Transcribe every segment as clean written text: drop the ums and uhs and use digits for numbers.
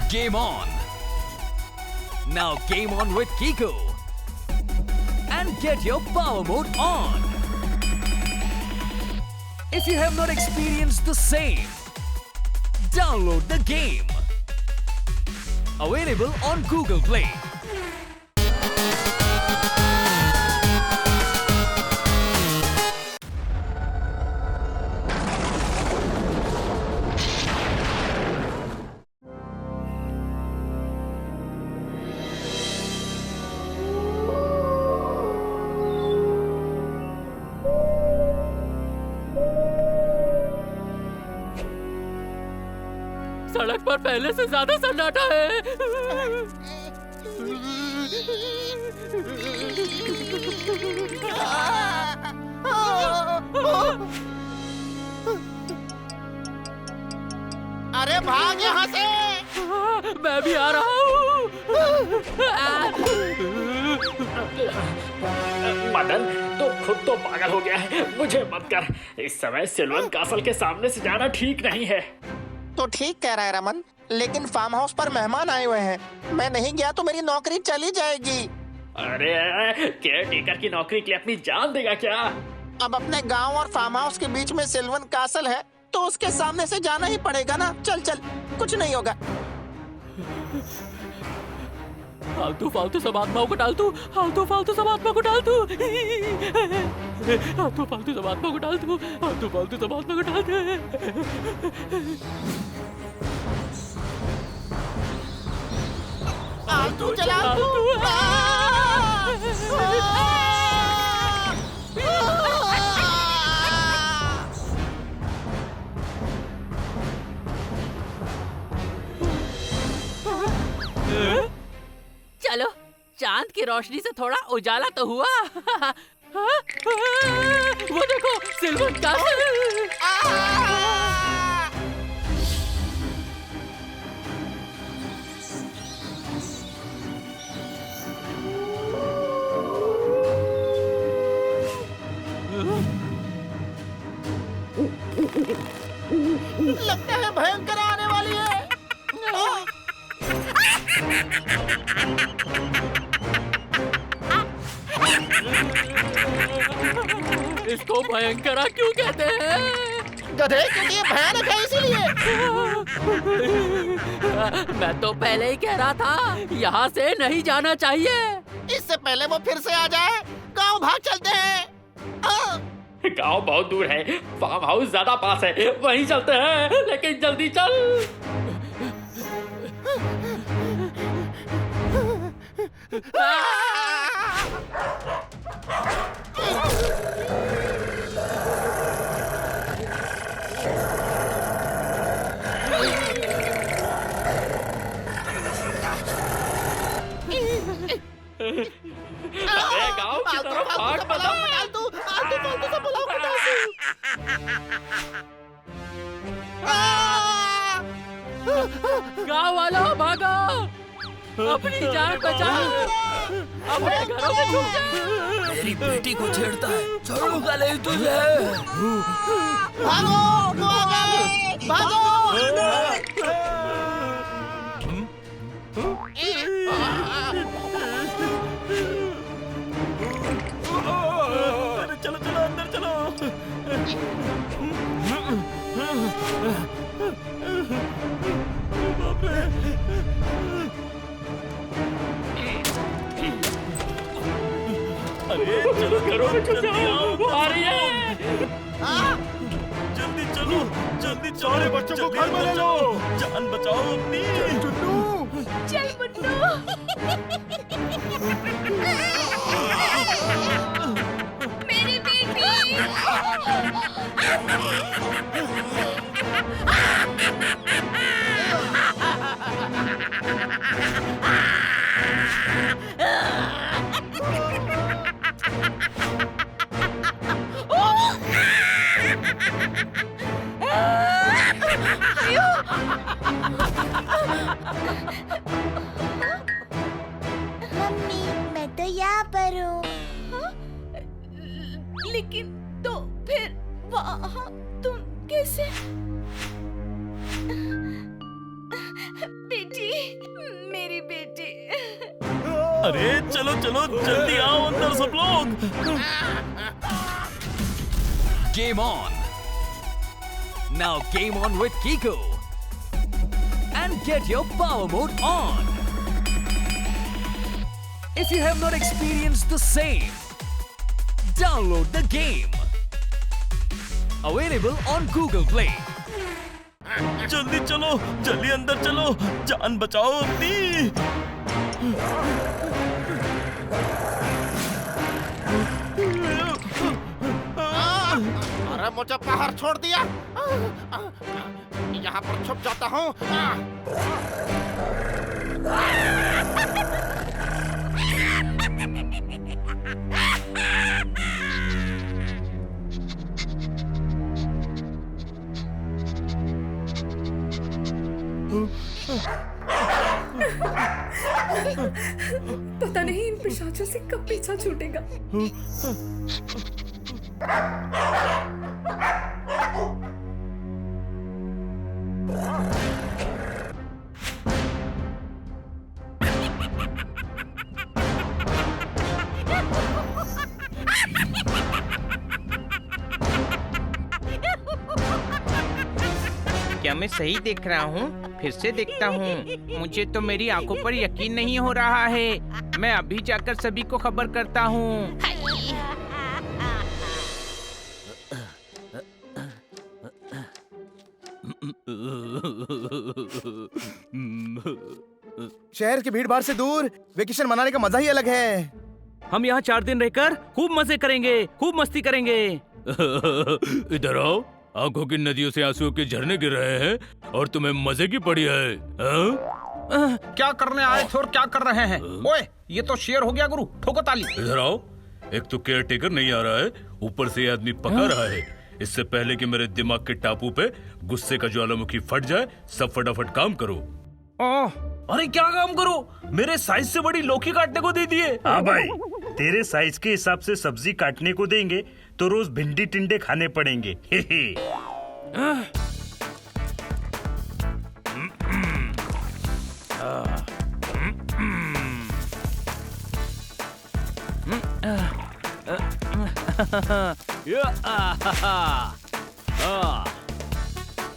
Game on! Now game on with Kiko and get your power mode on. If you have not experienced the same, download the game. Available on Google Play. सड़क पर पहले से ज्यादा सन्नाटा है। अरे भाग यहाँ से! मैं भी आ रहा हूँ। मदन, तो खुद तो पागल हो गया है, मुझे मत कर। इस समय सिल्वन कासल के सामने से जाना ठीक नहीं है। तो ठीक कह रहा है रमन, लेकिन फार्म हाउस पर मेहमान आए हुए हैं। मैं नहीं गया तो मेरी नौकरी चली जाएगी। अरे केयर टेकर की नौकरी के लिए अपनी जान देगा क्या? अब अपने गांव और फार्म हाउस के बीच में सिल्वन कासल है, तो उसके सामने से जाना ही पड़ेगा ना। चल चल, कुछ नहीं होगा। फालतू फालतू सब आत्माओं को डाल तू, फालतू फालतू सब आत्मा को डाल तू, फालतू फालतू सब आत्मा को डाल तू, फालतू फालतू सब आत्मा को डाल दे। तू चला तू। चलो, चांद की रोशनी से थोड़ा उजाला तो हुआ। वो देखो, सिल्वन कासल। लगता है भयंकर आने वाली है। इसको भयंकरा क्यों कहते हैं? गधे, क्योंकि ये भयानक है इसीलिए। मैं तो पहले ही कह रहा था, यहाँ से नहीं जाना चाहिए। इससे पहले वो फिर से आ जाए, गांव भाग चलते हैं। गांव बहुत दूर है, फार्म हाउस ज्यादा पास है, वहीं चलते हैं। लेकिन जल्दी चल। अरे गांव की तरफ भाग बता। गाँव वालों भागो, अपनी जान बचाओ, अपने घरों में छुप जाओ। मेरी बेटी को छेड़ता है, छोड़ूंगा नहीं तुझे। भागो, भागो। चलो चलो अंदर चलो। अरे चलो घरों में छुप जाओ, आ रही है। जल्दी चलो, जल्दी चलो। सारे बच्चों को घर में ले लो, जान बचाओ अपनी। चल मुन्नू। मेरी बेटी। मम्मी, मैं तो यहाँ पर हूँ। लेकिन तो फिर वहाँ तुम कैसे? बेटी अरे चलो चलो जल्दी आओ अंदर सब लोग। Game on! Now game on with Kiko! And get your power mode on! If you have not experienced the same, download the game! Available on Google Play. जल्दी चलो, जल्दी अंदर चलो, जान बचाओ अपनी। अरे मुझे बाहर छोड़ दिया। यहाँ पर छुप जाता हूँ। पता नहीं इन पिशाचों से कब पीछा छूटेगा। क्या मैं सही देख रहा हूँ? फिर से देखता हूँ। मुझे तो मेरी आंखों पर यकीन नहीं हो रहा है। मैं अभी जाकर सभी को खबर करता हूँ। शहर की भीड़ भाड़ से दूर वेकेशन मनाने का मजा ही अलग है। हम यहाँ 4 दिन रहकर खूब मजे करेंगे, खूब मस्ती करेंगे। इधर आओ, आंखों की नदियों से आंसुओं के झरने गिर रहे हैं और तुम्हें मजे की पड़ी है। क्या करने आए थे और क्या कर रहे हैं? ओए, ये तो शेर हो गया गुरु। ठोको ताली। इधर आओ, एक तो केयर टेकर नहीं आ रहा है, ऊपर से ये आदमी पका रहा है। इससे पहले कि मेरे दिमाग के टापू पे गुस्से का ज्वालामुखी फट जाए, सब फटाफट काम करो। अरे क्या काम करो? मेरे साइज से बड़ी लौकी काटने को दे दिए। हाँ भाई, तेरे साइज के हिसाब से सब्जी काटने को देंगे तो रोज भिंडी टिंडे खाने पड़ेंगे। हे हे।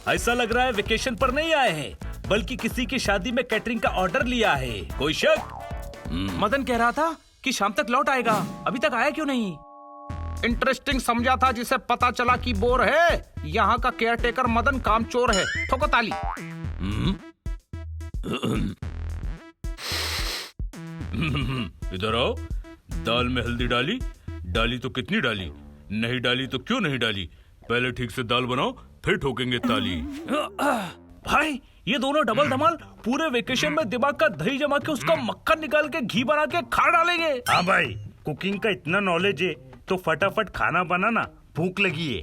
ऐसा लग रहा है वेकेशन पर नहीं आए हैं, बल्कि किसी की शादी में कैटरिंग का ऑर्डर लिया है। कोई शक? मदन कह रहा था कि शाम तक लौट आएगा, अभी तक आया क्यों नहीं? इंटरेस्टिंग समझा था, जिसे पता चला कि बोर है। यहाँ का केयरटेकर मदन कामचोर है। ठोको ताली। इधर आओ, दाल में हल्दी डाली? डाली तो कितनी डाली? नहीं डाली तो क्यों नहीं डाली? पहले ठीक से दाल बनाओ, फिर ठोकेंगे ताली। भाई, ये दोनों डबल धमाल पूरे वेकेशन में दिमाग का दही जमा के उसका मक्खन निकाल के घी बना के खा डालेंगे। हाँ भाई, कुकिंग का इतना नॉलेज है तो फटाफट खाना बनाना, भूख लगी है।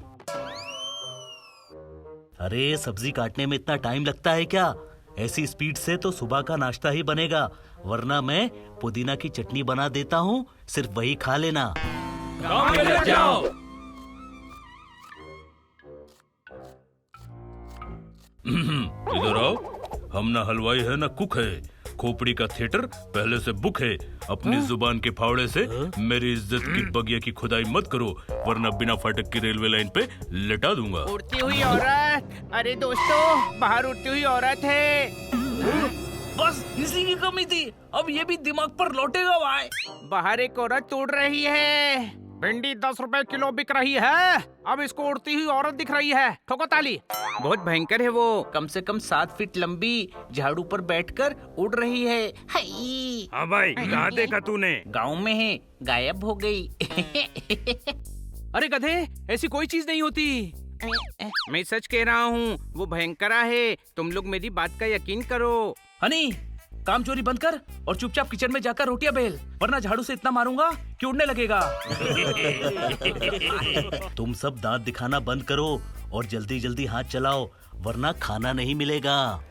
अरे सब्जी काटने में इतना टाइम लगता है क्या? ऐसी स्पीड से तो सुबह का नाश्ता ही बनेगा, वरना मैं पुदीना की चटनी बना देता हूँ, सिर्फ वही खा लेना। काम पे लग जाओ। इधर आओ, हम ना हलवाई है ना कुक है, खोपड़ी का थिएटर पहले से बुक है। अपनी जुबान के फावड़े से मेरी इज्जत की बगिया की खुदाई मत करो, वरना बिना फाटक की रेलवे लाइन पे लेटा दूंगा। उड़ती हुई औरत। अरे दोस्तों, बाहर उड़ती हुई औरत है। बस इसी की कमी थी, अब ये भी दिमाग पर लौटेगा भाई। बाहर एक औरत उड़ रही है। भिंडी 10 रुपए किलो बिक रही है, अब इसको उड़ती हुई औरत दिख रही है। ठोको ताली। बहुत भयंकर है वो, कम से कम 7 फीट लंबी, झाड़ू पर बैठकर उड़ रही है। हाय। हाँ भाई, कहाँ देखा तूने? गाँव में है, गायब हो गई। अरे गधे, ऐसी कोई चीज नहीं होती। मैं सच कह रहा हूँ, वो भयंकरा है। तुम लोग मेरी बात का यकीन करो। हनी, काम चोरी बंद कर और चुपचाप किचन में जाकर रोटियां बेल, वरना झाड़ू से इतना मारूंगा कि उड़ने लगेगा। तुम सब दांत दिखाना बंद करो और जल्दी जल्दी हाथ चलाओ, वरना खाना नहीं मिलेगा।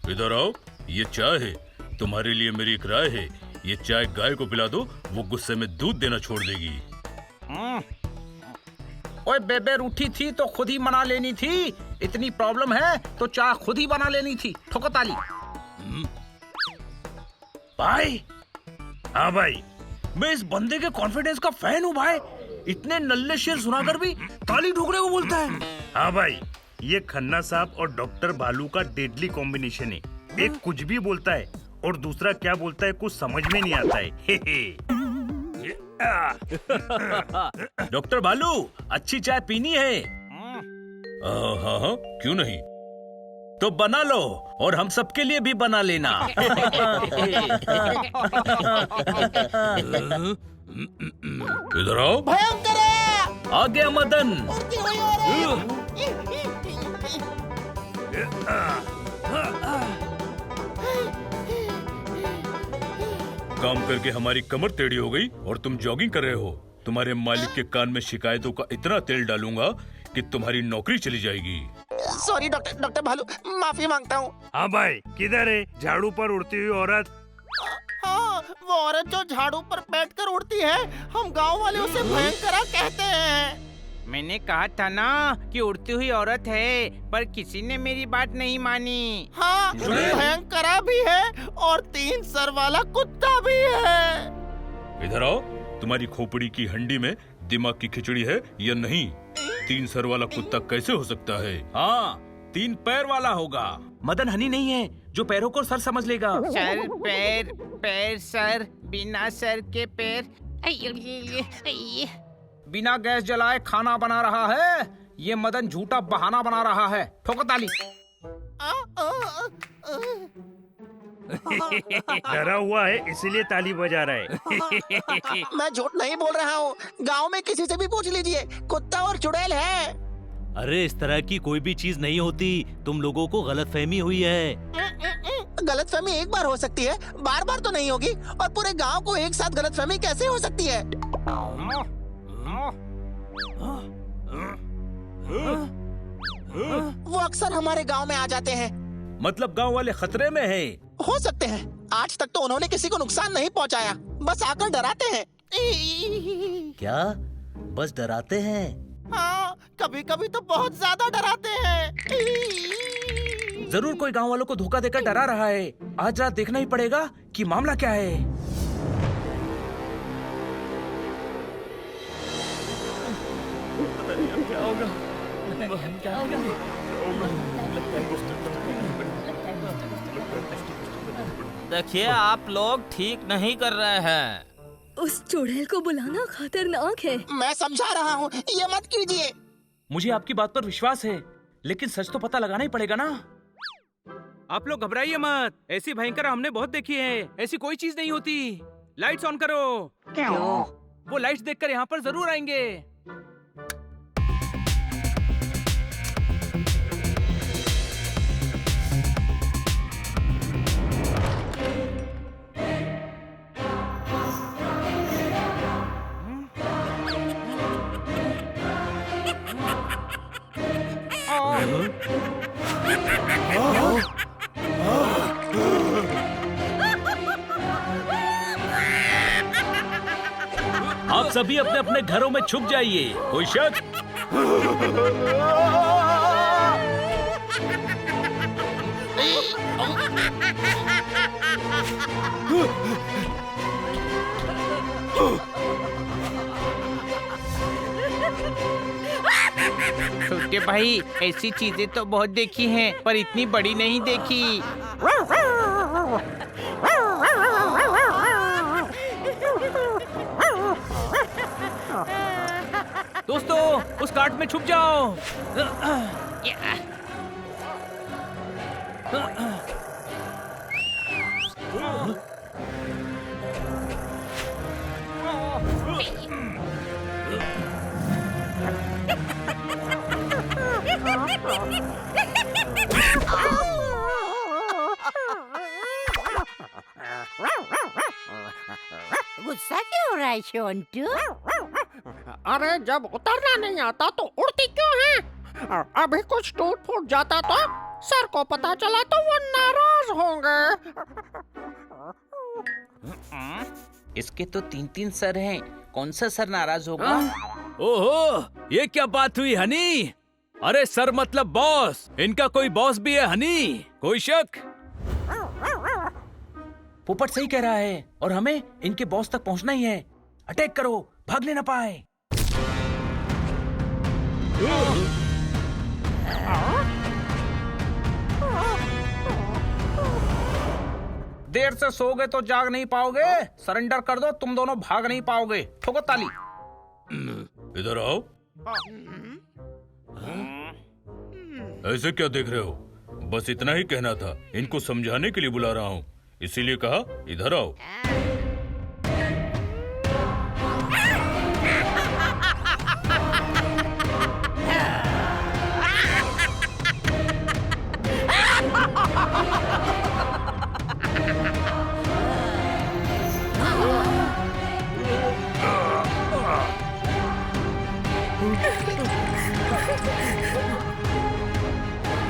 इधर आओ, ये चाय है। तुम्हारे लिए मेरी एक राय है, ये चाय गाय को पिला दो, वो गुस्से में दूध देना छोड़ देगी। ओए बेबे रूठी थी तो खुद ही मना लेनी थी। इतनी प्रॉब्लम है तो चाय खुद ही बना लेनी थी। ठोको ताली। भाई। हाँ भाई। मैं इस बंदे के कॉन्फिडेंस का फैन हूँ भाई। इतने नल्ले शेर सुनाकर भी ताली ठोकने को बोलता है। हाँ भाई, ये खन्ना साहब और डॉक्टर भालू का डेडली कॉम्बिनेशन है। एक कुछ भी बोलता है और दूसरा क्या बोलता है कुछ समझ में नहीं आता है। डॉक्टर भालू, अच्छी चाय पीनी है? हाँ हाँ, क्यों नहीं। तो बना लो और हम सबके लिए भी बना लेना। इधर आओ। भयंकर है। आ गया मदन। काम करके हमारी कमर टेढ़ी हो गई और तुम जॉगिंग कर रहे हो। तुम्हारे मालिक के कान में शिकायतों का इतना तेल डालूंगा कि तुम्हारी नौकरी चली जाएगी। सॉरी डॉक्टर भालू, माफी मांगता हूँ। हाँ भाई, किधर है झाड़ू पर उड़ती हुई औरत? हाँ, वो औरत जो झाड़ू पर बैठकर उड़ती है, हम गांव वाले उसे भयंकरा कहते हैं। मैंने कहा था ना कि उड़ती हुई औरत है, पर किसी ने मेरी बात नहीं मानी। हाँ, भयंकरा भी है और 3 सर वाला कुत्ता भी है। इधर आओ। तुम्हारी खोपड़ी की हंडी में दिमाग की खिचड़ी है या नहीं? 3 सर वाला कुत्ता कैसे हो सकता है? हाँ, 3 पैर वाला होगा। मदन हनी नहीं है जो पैरों को सर समझ लेगा। सर पैर, पैर सर, बिना सर के पैर। बिना गैस जलाए खाना बना रहा है। ये मदन झूठा बहाना बना रहा है। ठोको ताली। डरा हुआ है इसीलिए ताली बजा रहा है। मैं झूठ नहीं बोल रहा हूँ। गांव में किसी से भी पूछ लीजिए, कुत्ता और चुड़ैल है। अरे इस तरह की कोई भी चीज नहीं होती। तुम लोगों को गलतफहमी हुई है। गलतफहमी एक बार हो सकती है, बार बार तो नहीं होगी। और पूरे गांव को एक साथ गलतफहमी कैसे हो सकती है? वो अक्सर हमारे गांव में आ जाते हैं। मतलब गांव वाले खतरे में हैं। हो सकते हैं। आज तक तो उन्होंने किसी को नुकसान नहीं पहुंचाया, बस आकर डराते हैं। क्या बस डराते हैं? हाँ, कभी कभी तो बहुत ज्यादा डराते हैं। जरूर कोई गांव वालों को धोखा देकर डरा रहा है। आज रात देखना ही पड़ेगा कि मामला क्या है। क्या होगा? देखिए, आप लोग ठीक नहीं कर रहे हैं। उस चुड़ैल को बुलाना खतरनाक है। मैं समझा रहा हूँ, ये मत कीजिए। मुझे आपकी बात पर विश्वास है, लेकिन सच तो पता लगाना ही पड़ेगा ना। आप लोग घबराइए मत। ऐसी भयंकर हमने बहुत देखी है। ऐसी कोई चीज नहीं होती। लाइट्स ऑन करो। क्यों? वो लाइट्स देखकर यहाँ पर जरूर आएंगे। आप सभी अपने अपने घरों में छुप जाइए। कोई शक? छोटे भाई, ऐसी चीजें तो बहुत देखी हैं, पर इतनी बड़ी नहीं देखी। दोस्तों, उस काट में छुप जाओ। गुस्सा क्यों हो रहा है छोटू? अरे जब उतरना नहीं आता तो उड़ती क्यों है? अभी कुछ टूट फूट जाता तो सर को पता चला तो वो नाराज होंगे। इसके तो 3-3 सर हैं, कौन सा सर नाराज होगा? ओहो, ये क्या बात हुई हनी? अरे सर मतलब बॉस, इनका कोई बॉस भी है हनी? कोई शक? पोपट सही कह रहा है और हमें इनके बॉस तक पहुंचना ही है। अटैक करो, भागने ना पाए। देर से सोओगे तो जाग नहीं पाओगे। सरेंडर कर दो, तुम दोनों भाग नहीं पाओगे। ठोको ताली। इधर आओ। ऐसे क्या देख रहे हो? बस इतना ही कहना था। इनको समझाने के लिए बुला रहा हूँ, इसीलिए कहा इधर आओ।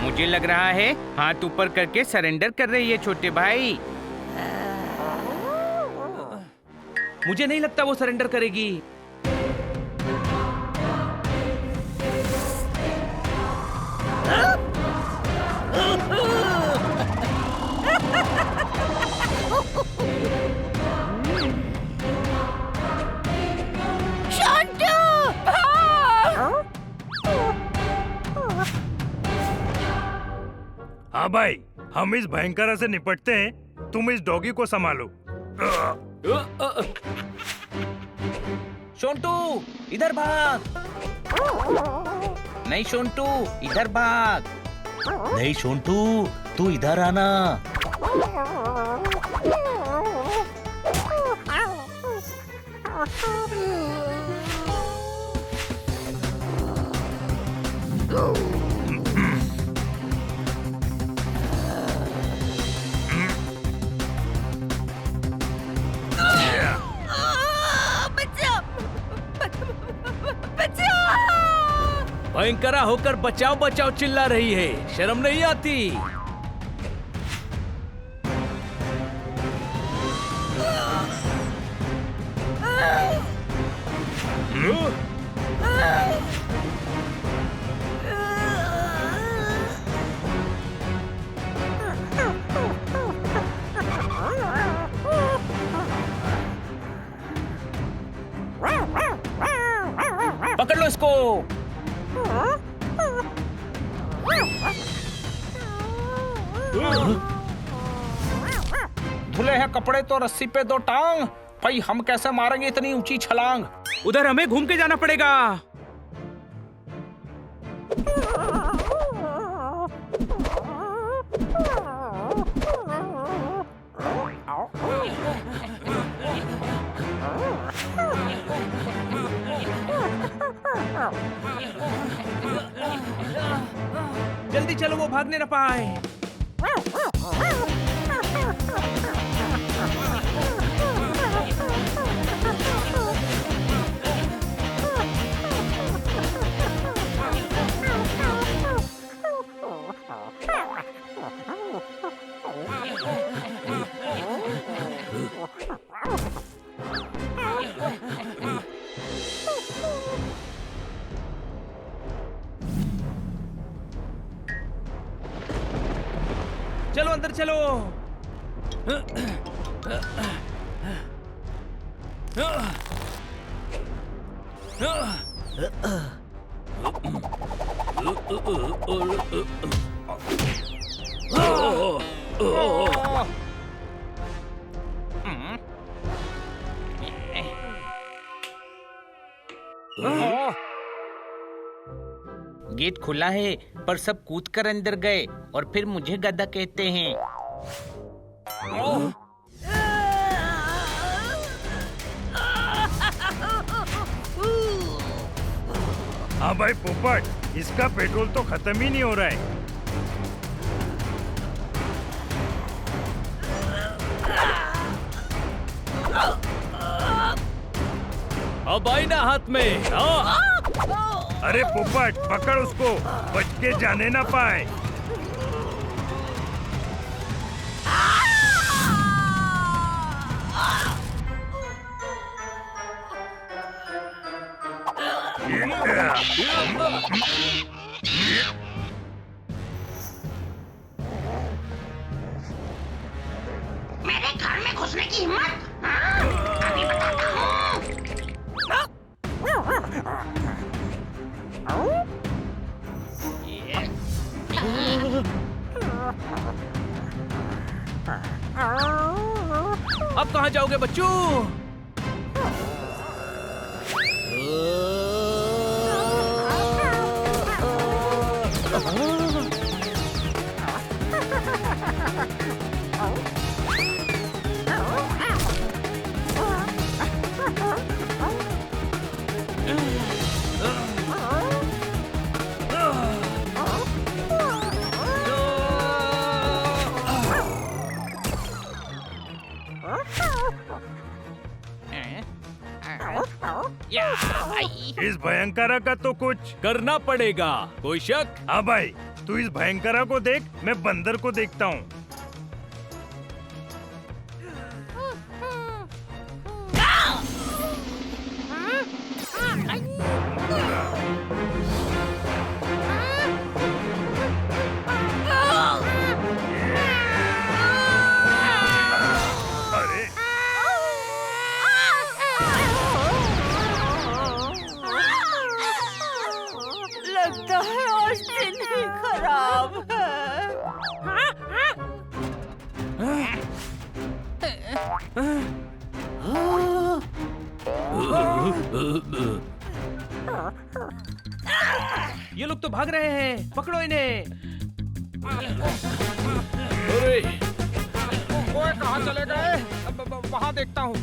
मुझे लग रहा है हाथ ऊपर करके सरेंडर कर रही है छोटे भाई। मुझे नहीं लगता वो सरेंडर करेगी। हाँ भाई, हम इस भयंकर से निपटते हैं, तुम इस डॉगी को संभालो। शोंटू इधर भाग। नहीं शोंटू इधर भाग। नहीं शोंटू, तू इधर आना। भयंकरा होकर बचाओ बचाओ चिल्ला रही है, शर्म नहीं आती? पकड़ लो इसको। धुले हैं कपड़े तो रस्सी पे दो टांग। भाई हम कैसे मारेंगे इतनी ऊंची छलांग? उधर हमें घूम के जाना पड़ेगा। जल्दी चलो, वो भागने न पाए। चलो अंदर चलो। गेट खुला है पर सब कूद कर अंदर गए और फिर मुझे गधा कहते हैं। हाँ भाई पोपट, इसका पेट्रोल तो खत्म ही नहीं हो रहा है। अब आई ना हाथ में। अरे पोपट, पकड़ उसको, बच के जाने ना पाए। मेरे घर में घुसने की हिम्मत? अभी बताता अब कहाँ जाओगे बच्चों? इस भयंकरा का तो कुछ करना पड़ेगा। कोई शक? हाँ भाई, तू इस भयंकरा को देख, मैं बंदर को देखता हूँ। लगता है आज दिन ही खराब है। ये लोग तो भाग रहे हैं, पकड़ो इन्हें। अरे ओए कहाँ चले गए? वहाँ देखता हूँ।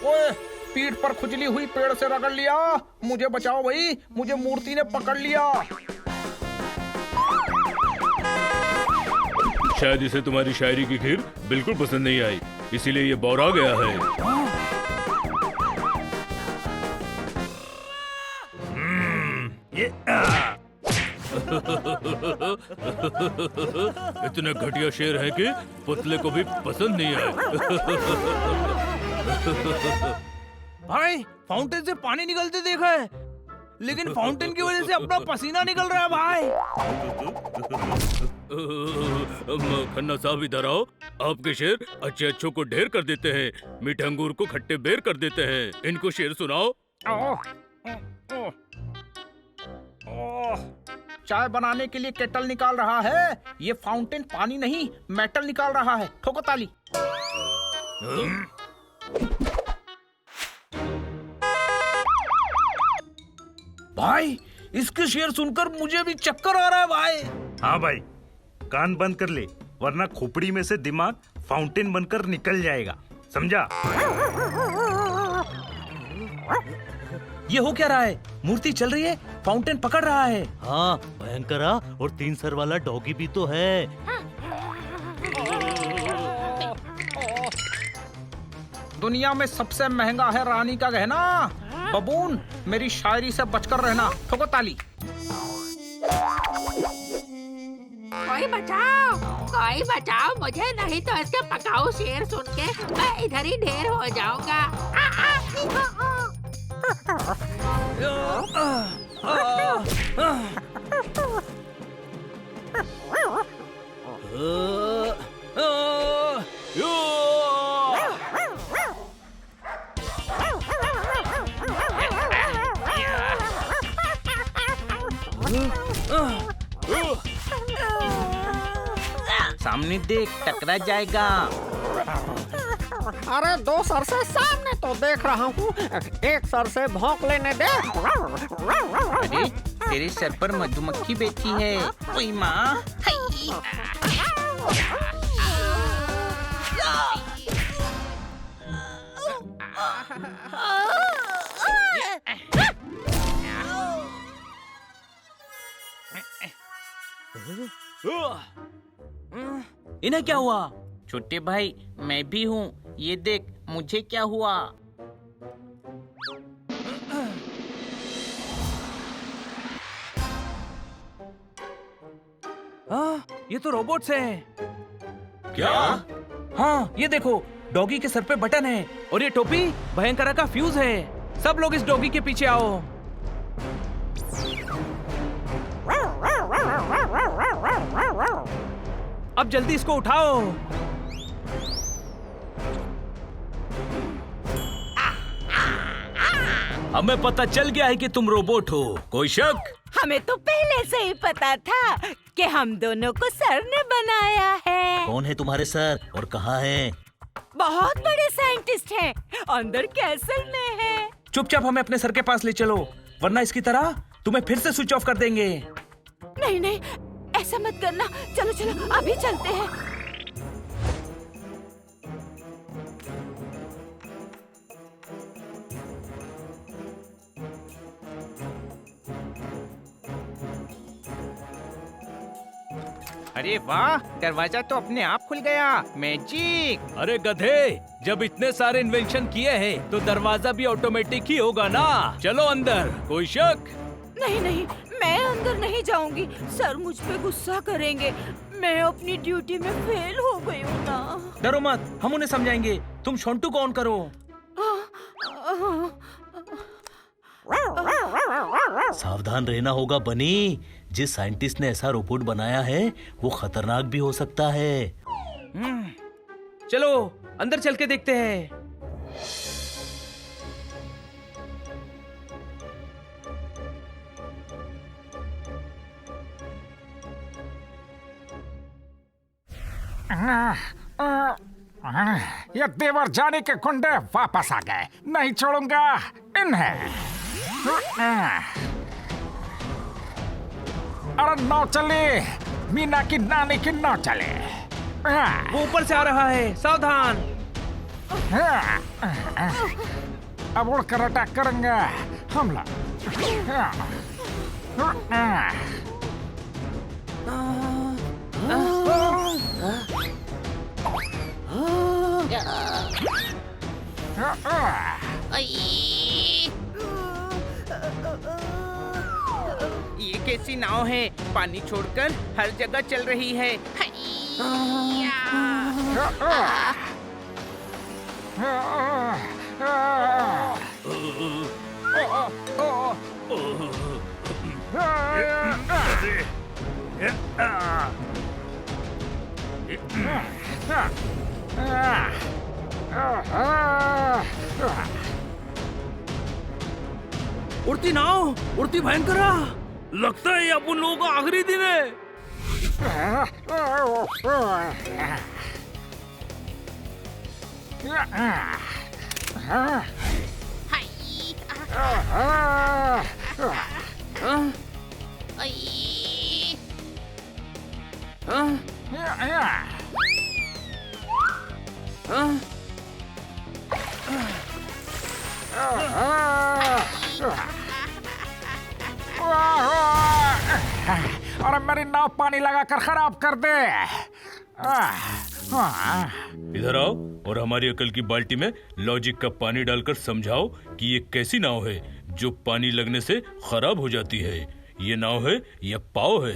ओए पीठ पर खुजली हुई पेड़ से रगड़ लिया। मुझे बचाओ भाई, मुझे मूर्ति ने पकड़ लिया। शायद इसे तुम्हारी शायरी की खीर बिल्कुल पसंद नहीं आई, इसीलिए ये बौरा गया है। इतने घटिया शेर हैं कि पुतले को भी पसंद नहीं आए। भाई फाउंटेन से पानी निकलते देखा है, लेकिन फाउंटेन की वजह से अपना पसीना निकल रहा है भाई। खन्ना साहब इधर आओ। आपके शेर अच्छे अच्छों को ढेर कर देते हैं, मीठे अंगूर को खट्टे बेर कर देते हैं। इनको शेर सुनाओ। चाय बनाने के लिए केटल निकाल रहा है। ये फाउंटेन पानी नहीं मेटल निकाल रहा है। ठोको ताली। भाई इसके शेर सुनकर मुझे भी चक्कर आ रहा है भाई। हाँ भाई, कान बंद कर ले, वरना खोपड़ी में से दिमाग फाउंटेन बनकर निकल जाएगा, समझा? ये हो क्या रहा है? मूर्ति चल रही है, फाउंटेन पकड़ रहा है। हाँ, भयंकरा और 3 सर वाला डॉगी भी तो है। दुनिया में सबसे महंगा है रानी का गहना। बबून, मेरी शायरी से बचकर रहना। ठोको ताली। कोई बचाओ मुझे, नहीं तो इसके पकाऊ शेर सुन के मैं इधर ही ढेर हो जाऊंगा। सामने देख, टकरा जाएगा। अरे 2 सर से सामने तो देख रहा हूँ, 1 सर से भौंक लेने दे। अरे तेरे सर पर मधुमक्खी बैठी है। ओए माँ। इन्हें क्या हुआ? छोटे भाई, मैं भी हूँ, ये देख मुझे क्या हुआ। ये तो रोबोट्स हैं। क्या? हाँ, ये देखो, डॉगी के सर पे बटन है और ये टोपी भयंकरा का फ्यूज है। सब लोग इस डॉगी के पीछे आओ। अब जल्दी इसको उठाओ। हमें पता चल गया है कि तुम रोबोट हो, कोई शक? हमें तो पहले से ही पता था कि हम दोनों को सर ने बनाया है। कौन है तुम्हारे सर और कहाँ है? बहुत बड़े साइंटिस्ट हैं, अंदर कैसल में है। चुपचाप हमें अपने सर के पास ले चलो, वरना इसकी तरह तुम्हें फिर से स्विच ऑफ कर देंगे। नहीं नहीं, ऐसा मत करना। चलो चलो, अभी चलते हैं। अरे वाह, दरवाजा तो अपने आप खुल गया। मैजिक। अरे गधे, जब इतने सारे इन्वेंशन किए हैं तो दरवाजा भी ऑटोमेटिक ही होगा ना। चलो अंदर, कोई शक? नहीं नहीं, मैं अंदर नहीं जाऊंगी। सर मुझ पे गुस्सा करेंगे। मैं अपनी ड्यूटी में फेल हो गई हूँ ना। डरो मत, हम उन्हें समझाएंगे। तुम छोंटू को ऑन करो। सावधान रहना होगा बनी। जिस साइंटिस्ट ने ऐसा रोबोट बनाया है वो खतरनाक भी हो सकता है। चलो अंदर चल के देखते हैं। ये देवर जाने के गुंडे वापस आ गए। नहीं छोड़ूंगा इन्हें। अरे नौ चले, मीना की नानी की नौ चले। वो ऊपर से आ रहा है, सावधान। अब उड़कर अटैक करेंगे। हमला। ये कैसी नाव है? पानी छोड़कर हर जगह चल रही है। उड़ती नाव, उड़ती भयंकरा। लगता है अब उन लोगों का आखिरी दिन है। अरे मेरी नाव पानी लगाकर खराब कर दे। इधर आओ और हमारी अकल की बाल्टी में लॉजिक का पानी डालकर समझाओ कि ये कैसी नाव है जो पानी लगने से खराब हो जाती है। ये नाव है या पाव है?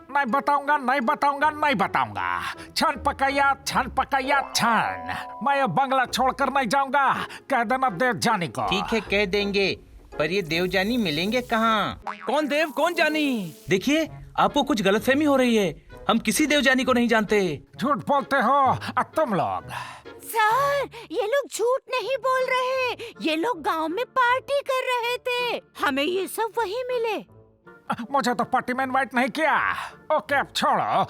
नहीं बताऊंगा, नहीं बताऊंगा, नहीं बताऊंगा। छन पकाया, छन पकाया, छन। मैं ये बंगला छोड़कर नहीं जाऊंगा। कह देना देवजानी को। ठीक है, कह देंगे, पर ये देवजानी मिलेंगे कहाँ? कौन देव कौन जानी? देखिए, आपको कुछ गलतफहमी हो रही है। हम किसी देवजानी को नहीं जानते। झूठ बोलते हो तुम लोग। सर, ये लोग झूठ नहीं बोल रहे। ये लोग गांव में पार्टी कर रहे थे। हमें ये सब वही मिले। मुझे तो पार्टी में इनवाइट नहीं किया। ओके, अब छोड़ो।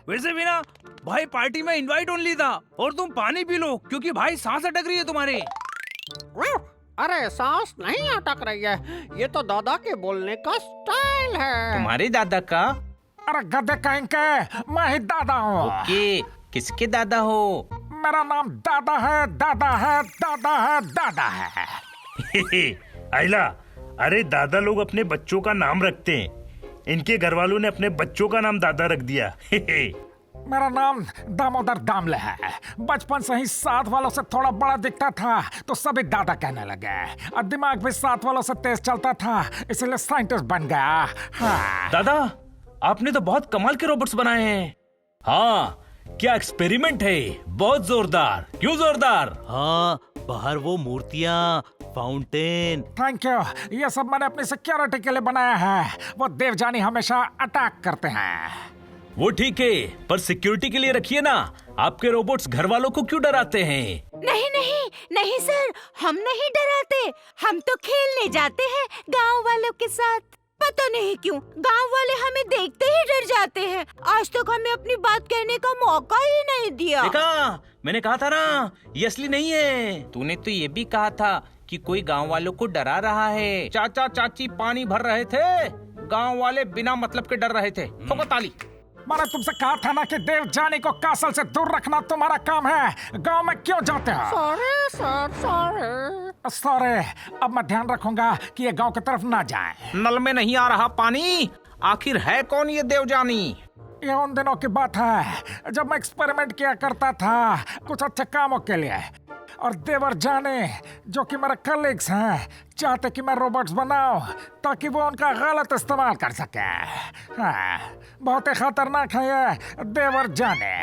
वैसे भी ना, भाई पार्टी में इनवाइट ओनली था। और तुम पानी पी लो, क्योंकि भाई सांस अटक रही है तुम्हारी। अरे सांस नहीं अटक रही है, ये तो दादा के बोलने का स्टाइल है। तुम्हारे दादा का? अरे गधे कहेंगे, मैं ही दादा हूँ। ओके, किसके दादा हो? मेरा नाम दादा है, दादा है, दादा है, दादा है। आइला, अरे दादा लोग अपने बच्चों का नाम रखते हैं। इनके घर वालों ने अपने बच्चों का नाम दादा रख दिया। मेरा नाम दामोदर दामले है। बचपन से ही साथ वालों से थोड़ा बड़ा दिखता था तो सभी दादा कहने लगे। और दिमाग भी साथ वालों से तेज चलता था, इसलिए साइंटिस्ट बन गया। हाँ। दादा, आपने तो बहुत कमाल के रोबोट्स बनाए हैं। हाँ, क्या एक्सपेरिमेंट है, बहुत जोरदार। क्यों जोरदार? हाँ, बाहर वो मूर्तियाँ, फाउंटेन। थैंक यू, ये सब मैंने अपनी सिक्योरिटी के लिए बनाया है। वो देवजानी हमेशा अटैक करते हैं। वो ठीक है, पर सिक्योरिटी के लिए रखिए ना। आपके रोबोट्स घर वालों को क्यों डराते हैं? नहीं नहीं नहीं सर, हम नहीं डराते। हम तो खेलने जाते हैं गांव वालों के साथ। पता नहीं क्यों गांव वाले हमें देखते ही डर जाते हैं। आज तक हमें अपनी बात कहने का मौका ही नहीं दिया। देखा, मैंने कहा था ना, ये असली नहीं है। तूने तो ये भी कहा था कि कोई गांव वालों को डरा रहा है। चाचा चाची पानी भर रहे थे, गांव वाले बिना मतलब के डर रहे थे। ठोको ताली। मैंने तुमसे कहा था ना कि देवजानी को कासल से दूर रखना तुम्हारा काम है। गांव में क्यों जाते हो? सॉरी, अब मैं ध्यान रखूंगा कि ये गांव की तरफ ना जाए। नल में नहीं आ रहा पानी। आखिर है कौन ये देवजानी? ये उन दिनों की बात है जब मैं एक्सपेरिमेंट किया करता था कुछ अच्छे कामों के लिए, और देवर जाने जो कि मेरे कलीग्स हैं चाहते कि मैं रोबोट्स बनाऊं ताकि वो उनका गलत इस्तेमाल कर सके। हाँ, बहुत ही खतरनाक है ये देवर जाने।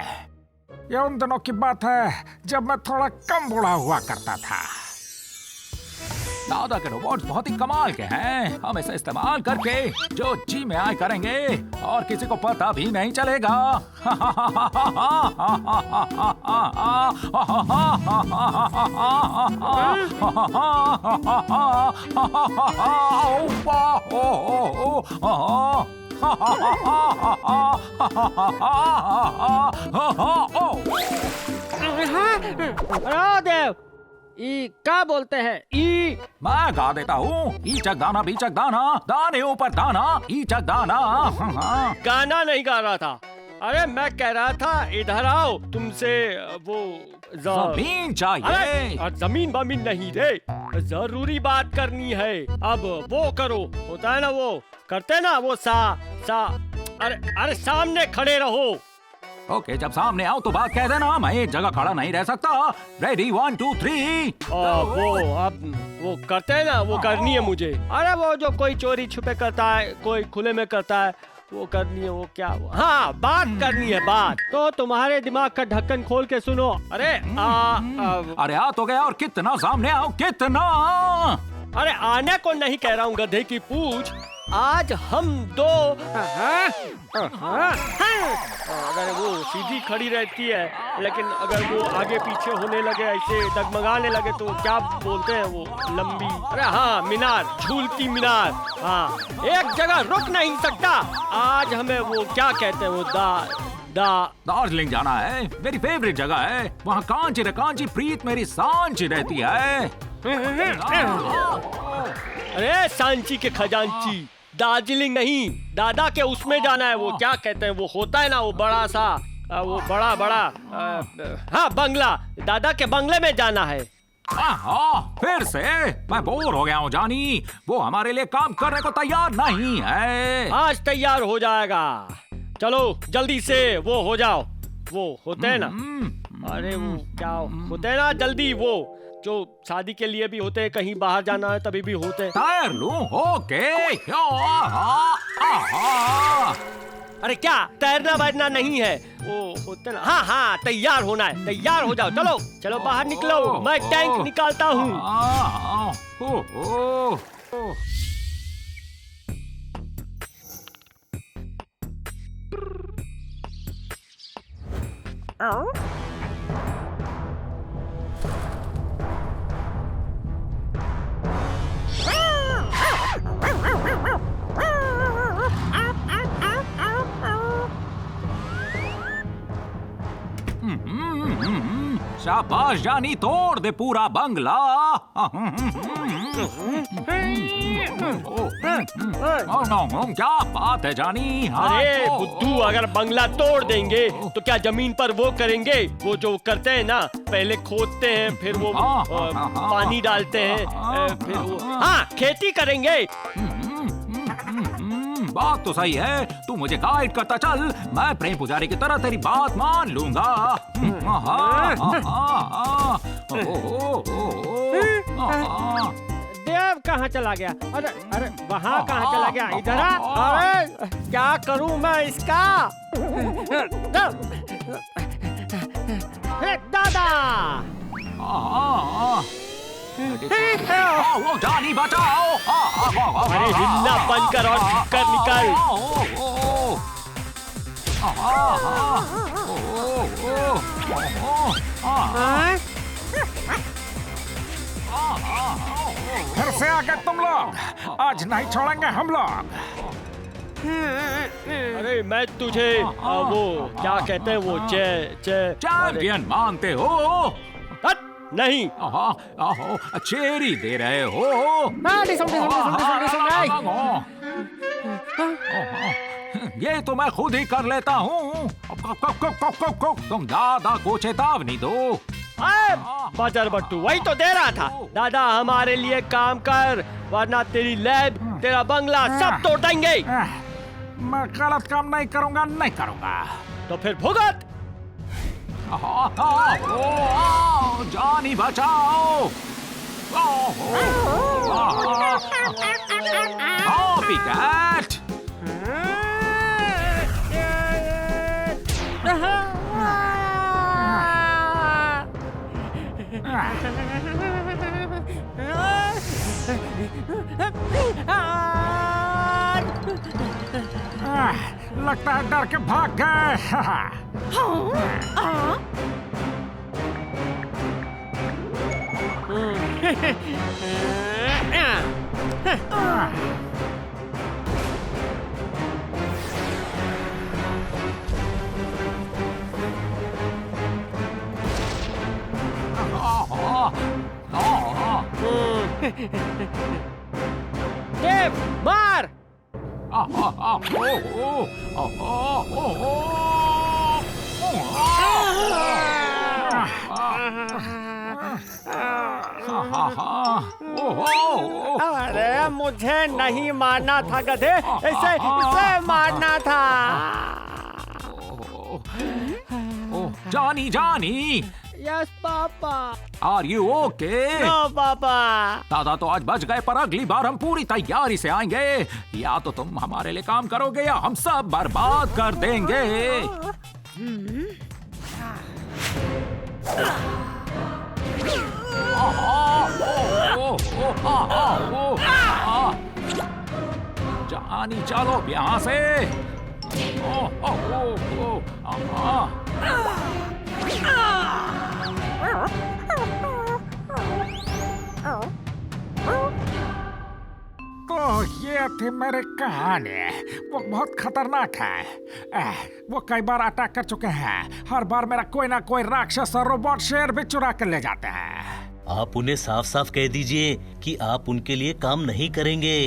ये उन दिनों की बात है जब मैं थोड़ा कम बूढ़ा हुआ करता था। दादा के रोबोट्स बहुत ही कमाल के हैं। हम इसे इस्तेमाल करके जो जी में आए करेंगे और किसी को पता भी नहीं चलेगा। देव, ई क्या बोलते हैं? ई मैं गा देता हूँ। ईचक दाना बीचक दाना, दाने ऊपर दाना, ईचक दाना। गाना नहीं गा रहा था। अरे मैं कह रहा था इधर आओ, तुमसे वो जमीन चाहिए। अरे जमीन बमीन नहीं रे, जरूरी बात करनी है। अब वो करो, होता है ना वो करते ना वो सा। अरे सामने खड़े रहो। ओके, जब सामने आओ तो बात कह देना। मैं एक जगह खड़ा नहीं रह सकता। रेडी 1 2 3। वो करते हैं ना, वो करनी है मुझे। अरे वो जो कोई चोरी छुपे करता है, कोई खुले में करता है, वो करनी है। वो क्या हाँ, बात करनी है बात। तो तुम्हारे दिमाग का ढक्कन खोल के सुनो। अरे अरे आ तो गया, और कितना सामने आओ, कितना। अरे आने को नहीं कह रहा हूँ, गधे की पूछ। आज हम दो अगर वो सीधी खड़ी रहती है, लेकिन अगर वो आगे पीछे होने लगे, ऐसे डगमगाने लगे, तो क्या बोलते हैं वो लंबी, अरे हाँ मीनार, झूलती मीनार। हाँ, एक जगह रुक नहीं सकता। आज हमें वो क्या कहते हैं, वो दार्जिलिंग जाना है। मेरी फेवरेट जगह है। वहाँ कांची रे कांची प्रीत मेरी सांची रहती है। अरे सांची के खजांची, दार्जिलिंग नहीं, दादा के उसमें जाना है। वो क्या कहते हैं, वो होता है ना वो बड़ा सा, वो बड़ा हाँ बंगला, दादा के बंगले में जाना है। फिर से मैं बोर हो गया हूँ जानी। वो हमारे लिए काम करने को तैयार नहीं है। आज तैयार हो जाएगा। चलो जल्दी से वो हो जाओ। वो होते हैं ना, अरे वो क्या होते हैं ना, जल्दी वो जो शादी के लिए भी होते हैं, कहीं बाहर जाना है तभी भी होते हैं। तैर लूं? ओके। अरे क्या तैरना बैठना नहीं है, वो होते ना। हाँ तैयार होना है, तैयार हो जाओ। चलो बाहर निकलो, मैं टैंक निकालता हूँ। शाबाश जानी, तोड़ दे पूरा बंगला। क्या बात है जानी। अरे बुद्धू, अगर बंगला तोड़ देंगे तो क्या जमीन पर वो करेंगे, वो जो करते हैं ना, पहले खोदते हैं, फिर वो पानी डालते हैं, फिर वो खेती करेंगे। बात तो सही है, तू मुझे गाइड करता चल, मैं प्रेम पुजारी की तरह तेरी बात मान लूंगा। अरे कहाँ चला गया? अरे अरे वहाँ कहाँ चला गया? इधर आ। अरे क्या करूँ मैं इसका? दादा वो जानी बचाओ। अरे हिलना बंद कर और कर निकल। फिर से आके तुम लोग, आज नहीं छोड़ेंगे हम लोग। अरे मैं तुझे वो क्या कहते हैं वो चैंपियन मानते हो? नहीं। चेरी दे रहे हो? ये तो मैं खुद ही कर लेता हूँ। तुम दादा को चेतावनी दो। बाजार बट्टू वही तो दे रहा था। दादा हमारे लिए काम कर, वरना तेरी लैब, तेरा बंगला सब तोड़ देंगे। मैं गलत काम नहीं करूँगा, नहीं करूँगा। तो फिर भुगत। जानी बचाओ। Copy cat. लगता है डर के भाग गए। देव मार। अरे मुझे नहीं मारना था गधे, इसे मारना था। जानी जानी। Yes papa. Are you okay? No पापा। दादा तो आज बच गए, पर अगली बार हम पूरी तैयारी से आएंगे। या तो तुम हमारे लिए काम करोगे या हम सब बर्बाद कर देंगे। जानी चलो यहाँ से। तो ये थी मेरी कहानी। वो बहुत खतरनाक है। वो कई बार अटैक कर चुके हैं। हर बार मेरा कोई ना कोई राक्षस और रोबोट शेर भी चुरा कर ले जाते हैं। आप उन्हें साफ साफ कह दीजिए कि आप उनके लिए काम नहीं करेंगे।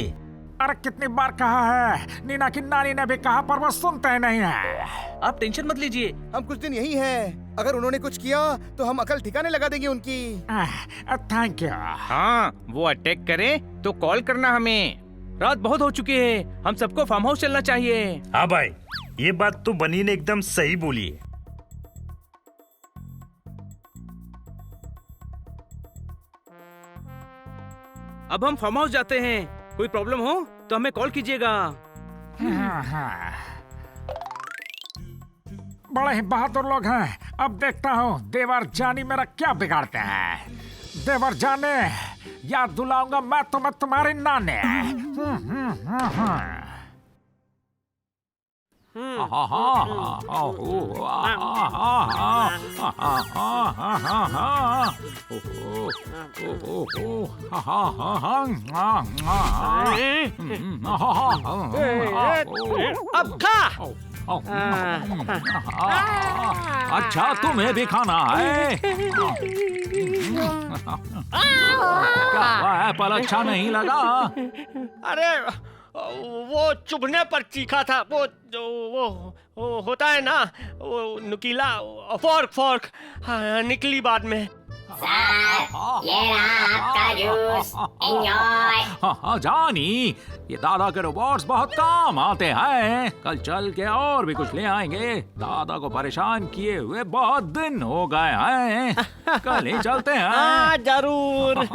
अरे कितनी बार कहा है, नीना की नानी ने भी कहा, पर वो सुनते ही नहीं है। आप टेंशन मत लीजिए, हम कुछ दिन यही हैं। अगर उन्होंने कुछ किया तो हम अकल ठिकाने लगा देंगे उनकी। Thank you. हाँ, वो अटैक करे तो कॉल करना हमें। रात बहुत हो चुकी है, हम सबको फार्म हाउस चलना चाहिए। हाँ भाई, ये बात तो बनी ने एकदम सही बोली है। अब हम फार्म हाउस जाते हैं। कोई प्रॉब्लम हो तो हमें कॉल कीजिएगा। बड़े ही बहादुर लोग हैं। अब देखता हूँ देवर जानी मेरा क्या बिगाड़ते हैं। देवर जाने, याद दिलाऊंगा मैं तुम्हें तुम्हारी नानी। अब खा। अच्छा, तुम्हें भी खाना है? क्या एप्पल अच्छा नहीं लगा? अरे वो चुभने पर चीखा था। वो होता है ना, वो नुकीला फोर्क निकली बाद में। ये रहा आपका जूस, एंजॉय। जानी, ये दादा के रोबोट्स बहुत काम आते हैं। कल चल के और भी कुछ ले आएंगे। दादा को परेशान किए हुए बहुत दिन हो गए हैं। कल ही चलते हैं। जरूर।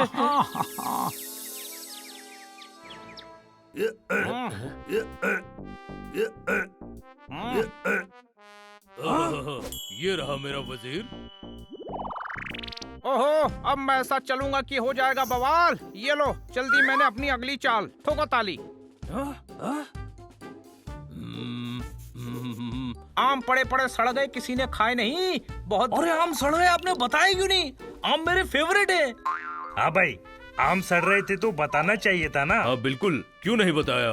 ये रहा मेरा वजीर। ओहो, अब मैं ऐसा चलूंगा कि हो जाएगा बवाल। ये लो, जल्दी मैंने अपनी अगली चाल। ठोको ताली। आम पड़े पड़े सड़ गए, किसी ने खाए नहीं। बहुत। अरे आम सड़ गए, आपने बताया क्यों नहीं? आम मेरे फेवरेट है। हाँ भाई, आम सड़ रहे थे तो बताना चाहिए था ना। हाँ बिल्कुल, क्यों नहीं बताया?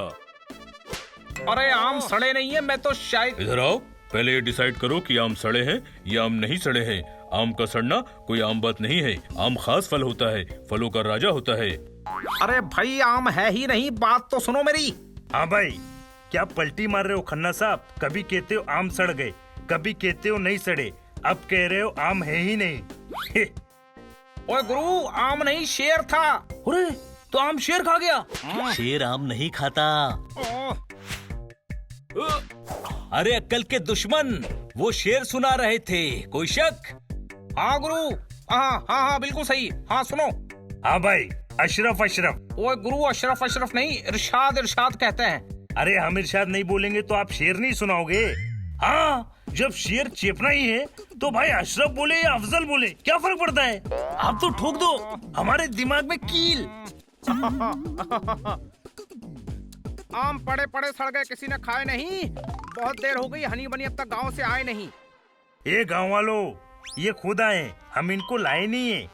अरे आम सड़े नहीं है, मैं तो शायद। इधर आओ, पहले ये डिसाइड करो कि आम सड़े हैं या आम नहीं सड़े हैं। आम का सड़ना कोई आम बात नहीं है। आम खास फल होता है, फलों का राजा होता है। अरे भाई, आम है ही नहीं, बात तो सुनो मेरी। हाँ भाई, क्या पलटी मार रहे हो खन्ना साहब? कभी कहते हो आम सड़ गए, कभी कहते हो नहीं सड़े, अब कह रहे हो आम है ही नहीं। ओए गुरु, आम नहीं शेर था। अरे तो आम शेर खा गया? शेर आम नहीं खाता। अरे अक्ल के दुश्मन, वो शेर सुना रहे थे, कोई शक? हाँ गुरु, हाँ हाँ हाँ बिल्कुल सही। हाँ सुनो। हाँ भाई, अशरफ अशरफ। ओए गुरु, अशरफ अशरफ नहीं, इरशाद इरशाद कहते हैं। अरे हम इरशाद नहीं बोलेंगे तो आप शेर नहीं सुनाओगे? हाँ, जब शेर चेपना ही है तो भाई अशरफ बोले या अफजल बोले, क्या फर्क पड़ता है? आप तो ठोक दो, हमारे दिमाग में कील। आम पड़े पड़े सड़ गए, किसी ने खाए नहीं। बहुत देर हो गई, हनी बनी अब तक गांव से आए नहीं। ये गांव वालों, ये खुद आए, हम इनको लाए नहीं है।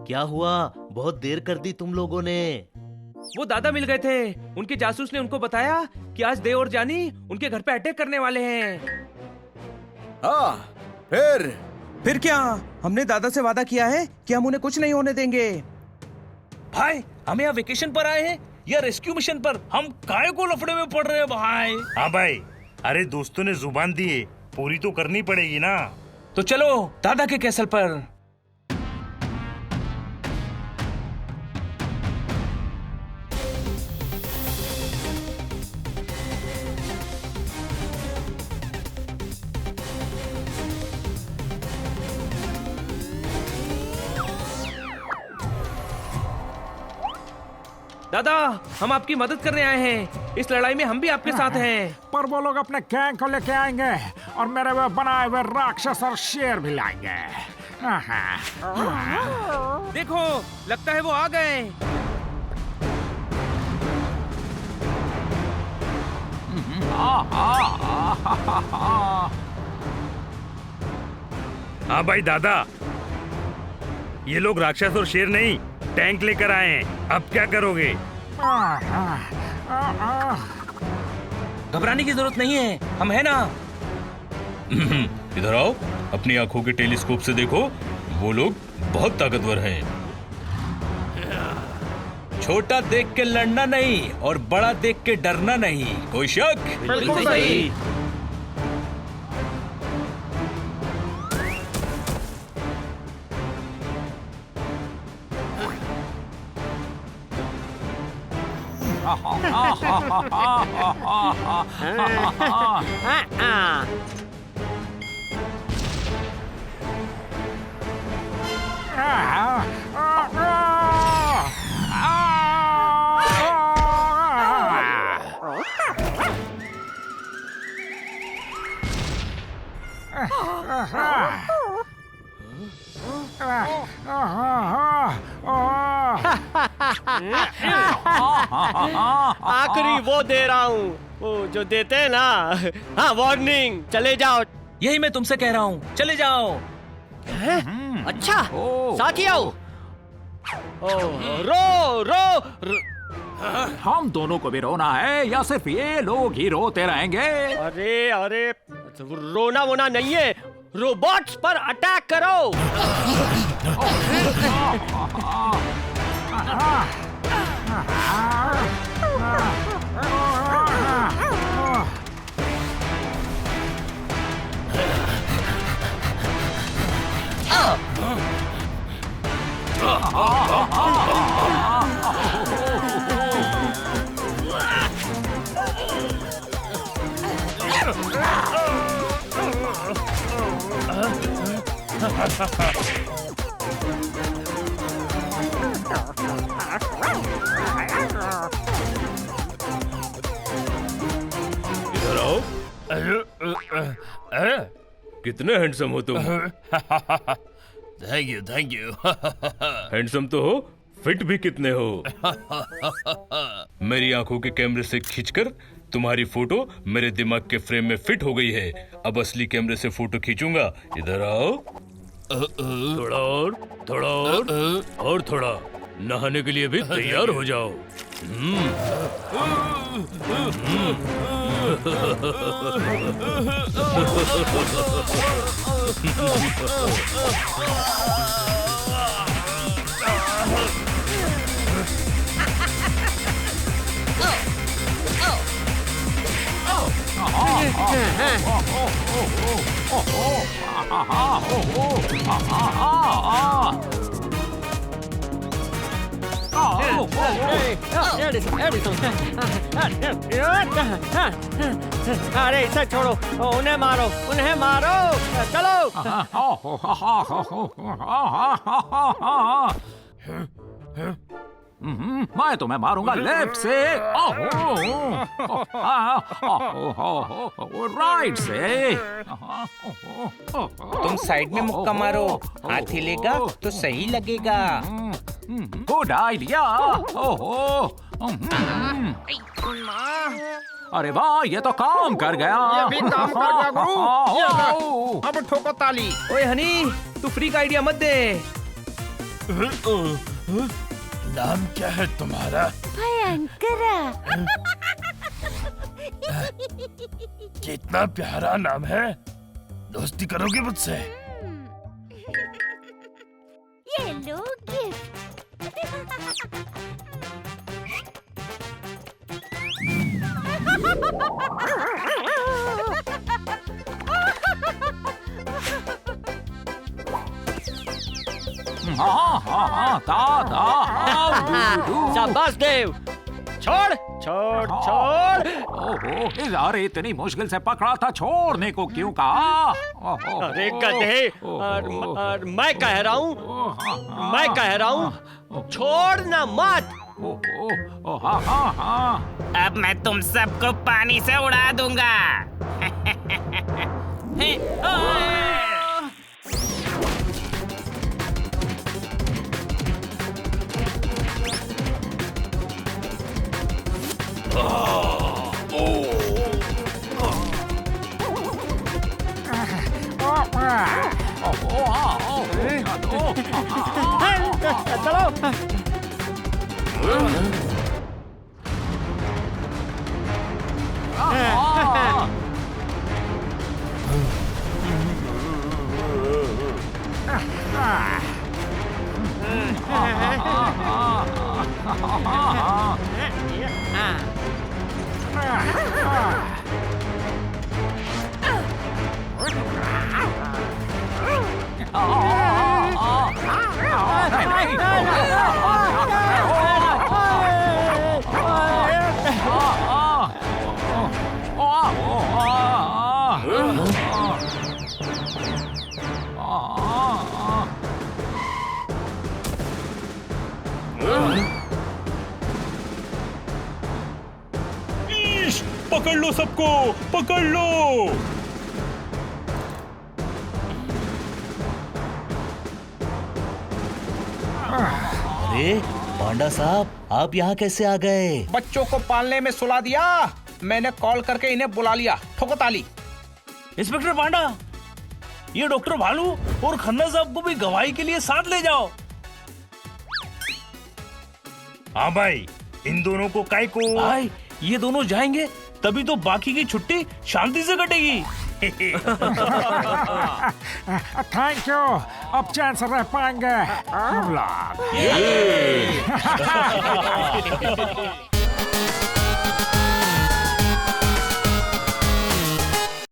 क्या हुआ? बहुत देर कर दी तुम लोगों ने। वो दादा मिल गए थे, उनके जासूस ने उनको बताया कि आज देव और जानी उनके घर पे अटैक करने वाले हैं। हाँ, फिर क्या? हमने दादा से वादा किया है कि हम उन्हें कुछ नहीं होने देंगे। भाई, हम यहाँ वेकेशन पर आए हैं या रेस्क्यू मिशन पर? हम काहे को लफड़े में पड़ रहे हैं भाई? हाँ भाई, अरे दोस्तों ने जुबान दी है, पूरी तो करनी पड़ेगी ना। तो चलो दादा के कैसल पर। दादा, हम आपकी मदद करने आए हैं। इस लड़ाई में हम भी आपके साथ हैं। पर वो लोग अपने गैंग को लेके आएंगे और मेरे वो बनाए हुए राक्षस और शेर भी लाएंगे। देखो, लगता है वो आ गए। हाँ भाई दादा, ये लोग राक्षस और शेर नहीं, टैंक लेकर आए हैं। अब क्या करोगे? घबराने की जरूरत नहीं है, हम है ना। इधर आओ, अपनी आंखों के टेलीस्कोप से देखो, वो लोग बहुत ताकतवर हैं। छोटा देख के लड़ना नहीं और बड़ा देख के डरना नहीं, कोई शक? बिल्कुल सही। आखिरी वो दे रहा हूँ, वो जो देते हैं ना। हाँ, वार्निंग, चले जाओ। यही मैं तुमसे कह रहा हूँ, चले जाओ। अच्छा, साथ ही आओ। रो। हम दोनों को भी रोना है या सिर्फ ये लोग ही रोते रहेंगे? अरे रोना वोना नहीं है, रोबोट्स पर अटैक करो। इधर आओ। कितने हैंडसम हो तुम। थैंक यू हैंडसम तो हो, फिट भी कितने हो। मेरी आंखों के कैमरे से खींचकर तुम्हारी फोटो मेरे दिमाग के फ्रेम में फिट हो गई है। अब असली कैमरे से फोटो खींचूंगा। इधर आओ। थोड़ा और थोड़ा। नहाने के लिए भी तैयार हो जाओ। अरे इसे छोड़ो, उन्हें मारो, उन्हें मारो, चलो। मैं तुम्हें मारूंगा लेफ्ट से, राइट से। तुम साइड में मुक्का मारो, हाथ हिलेगा तो सही लगेगा। Good idea. अरे वाह, ये तो काम कर गया। ये भी काम कर गया गुरु। अब ठोको ताली। ओए हनी, तू फ्री का आइडिया मत दे। नाम क्या है तुम्हारा? भयंकरा। कितना प्यारा नाम है। दोस्ती करोगे मुझसे? ये लो गिफ्ट। शाबाश देव। छोड़ छोड़ छोड़। ओहो, अरे इतनी मुश्किल से पकड़ा था, छोड़ने को क्यों कहा? अरे गधे, और मैं कह रहा हूँ छोड़ना मत। अब मैं तुम सबको पानी से उड़ा दूंगा। पकड़ लो सबको, पकड़ लो। अरे पांडा साहब, आप यहाँ कैसे आ गए? बच्चों को पालने में सुला दिया, मैंने कॉल करके इन्हें बुला लिया। ठोको ताली। इंस्पेक्टर पांडा, ये डॉक्टर भालू और खन्ना साहब को भी गवाही के लिए साथ ले जाओ। हाँ भाई, इन दोनों को काय को। भाई, ये दोनों जाएंगे तभी तो बाकी की छुट्टी शांति से कटेगी। थैंक यू, अब चैन से रह पाएंगे हम लोग।